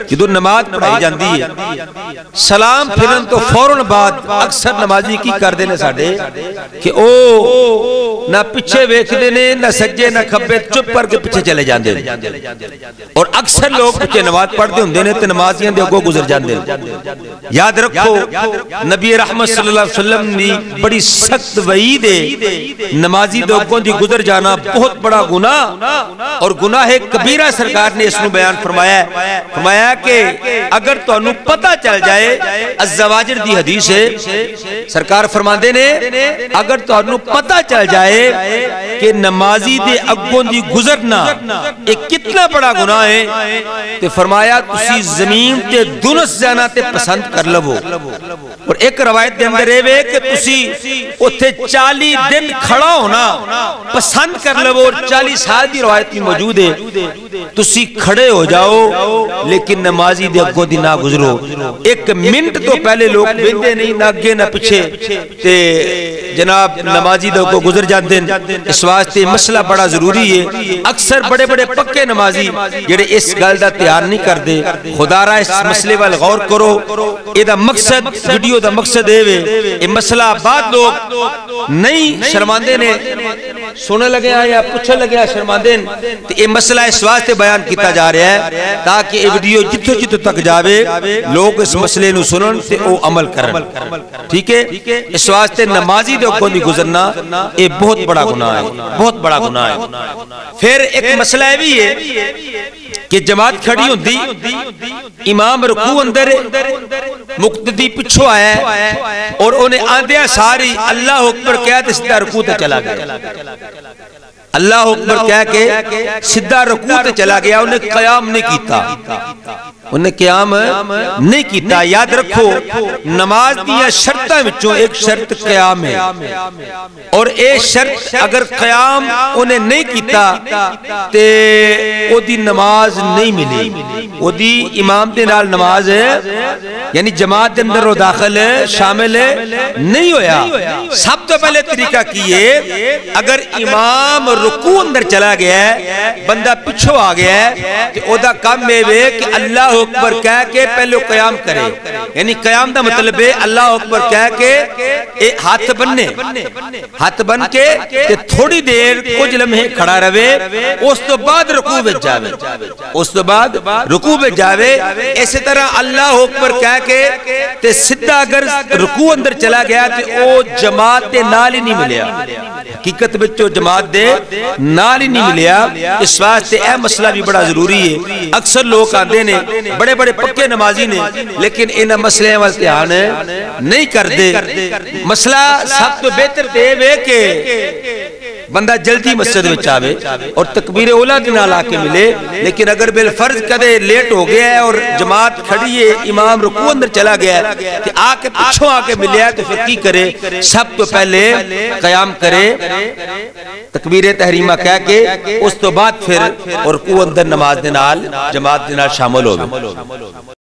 جدو نماز پڑھائی جاندی ہے سلام پھرن تو فوراً بعد اکثر نمازی کی کر دینے ساڑھے کہ او نہ پچھے ویکھ دینے نہ سجے نہ کھبے چپ پر کے پچھے چلے جاندے اور اکثر لوگ پچھے نماز پڑھ دے ہوں دینے تے نمازیاں دے کو گزر جاندے یاد رکھو نبی رحمت صلی اللہ علیہ وسلم نے بڑی سخت وعید ہے نمازی دوگوں دی گزر جانا بہت بڑا گناہ اور گناہ کبیرہ سرکار نے اس میں بیان فرمایا کہ اگر تو انہوں پتہ چل جائے الزواجر دی حدیث ہے سرکار فرماندے نے اگر تو انہوں پتہ چل جائے کہ نمازی دے اگوں دی گزرنا ایک کتنا بڑا گناہ ہے تو فرمایا تسی زمین تے دنس جانا تے پسند کر لو اور ایک روایت دے اندر ہے کہ تسی اتھے 40 دن کھڑا ہونا پسند کر لو اور 40 سال دی روایت میں موجود ہے تسی کھڑے ہو جاؤ لیکن نمازی دے اگوں دی نہ گزرو ایک منٹ تو پہلے لوگ بندے نہیں نہ اگے نہ پچھے تے جناب نمازی دے اگوں گزر جاندے اس واسطے مسئلہ بڑا ضروری ہے اکثر بڑے بڑے پکے نمازی جڑے اس گل دا تیار نہیں کر دے خدا را اس مسئلے وال غور کرو اے دا مقصد ویڈیو دا مقصد ہے یہ مسئلہ بعد لوگ نہیں شرماندے نے سونے لگے ہیں یا پوچھے لگے ہیں شرماندے تو یہ مسئلہ اس واسطے بیان کیتا جا رہا ہے تاکہ یہ ویڈیو جتو جتو تک جاوے لوگ اس مسئلے نو سنن تے او عمل کرن ٹھیک ہے اس واسطے نمازی دے کو نہیں گزرنا یہ بہت بڑا گناہ ہے بہت بڑا گناہ ہے پھر ایک مسئلہ ہے بھی ہے کہ جماعت کھڑی ہوندی امام رکوع اندر مقتدی پچھو آیا ہے اور انہیں آندھیا ساری اللہ اکبر کہا تو سیدھا رکوع تے چلا گیا اللہ اکبر کہہ کے سیدھا رکوع تے چلا گیا انہیں قیام نہیں کیتا انہیں قیام نہیں کیتا یاد رکھو نماز دیا شرطہ وچوں ایک شرط قیام ہے اور ایک شرط اگر قیام انہیں نہیں کیتا تے او دی نماز نہیں ملی او دی امام دے نال نماز ہے یعنی جماعت اندر وہ داخل ہے شامل ہے نہیں ہویا سب تو پہلے طریقہ کیے اگر امام رکوع اندر چلا گیا ہے بندہ پچھو آ گیا ہے کہ او دا کام میں کہ اللہ اکبر کہہ کے پہلے قیام کرے یعنی قیام دا مطلب ہے اللہ اکبر کہہ کے ہاتھ بننے ہاتھ بن کے تھوڑی دیر کچھ لمحے کھڑا رہے اس تو بعد رکوع میں جاوے اس تو بعد رکوع میں جاوے اسی طرح اللہ اکبر کہہ کے سدھا اگر رکوع اندر چلا گیا تو او جماعت دے نال ہی نہیں ملیا حقیقت بچو جماعت دے نال ہی نہیں ملیا اس واسطے اے مسئلہ بھی بڑا ضروری ہے اکثر لوگ آندے نے بڑے بڑے پکے نمازی نے لیکن انہاں مسئلے وال دھیان نہیں کر دے مسئلہ سب تو بہتر تے وے کہ بندہ جلدی مسجد میں چاہے اور تکبیر اولا دن آ کے ملے لیکن اگر بالفرض کدے لیٹ ہو گیا ہے اور جماعت کھڑی ہے امام رکوع اندر چلا گیا ہے کہ آ کے پچھوں آ کے ملیا ہے تو پھر کی کرے سب تو پہلے قیام کرے تکبیر تحریمہ کہہ کے اس تو بعد پھر رکوع اندر نماز دنال جماعت دنال شامل ہو گئے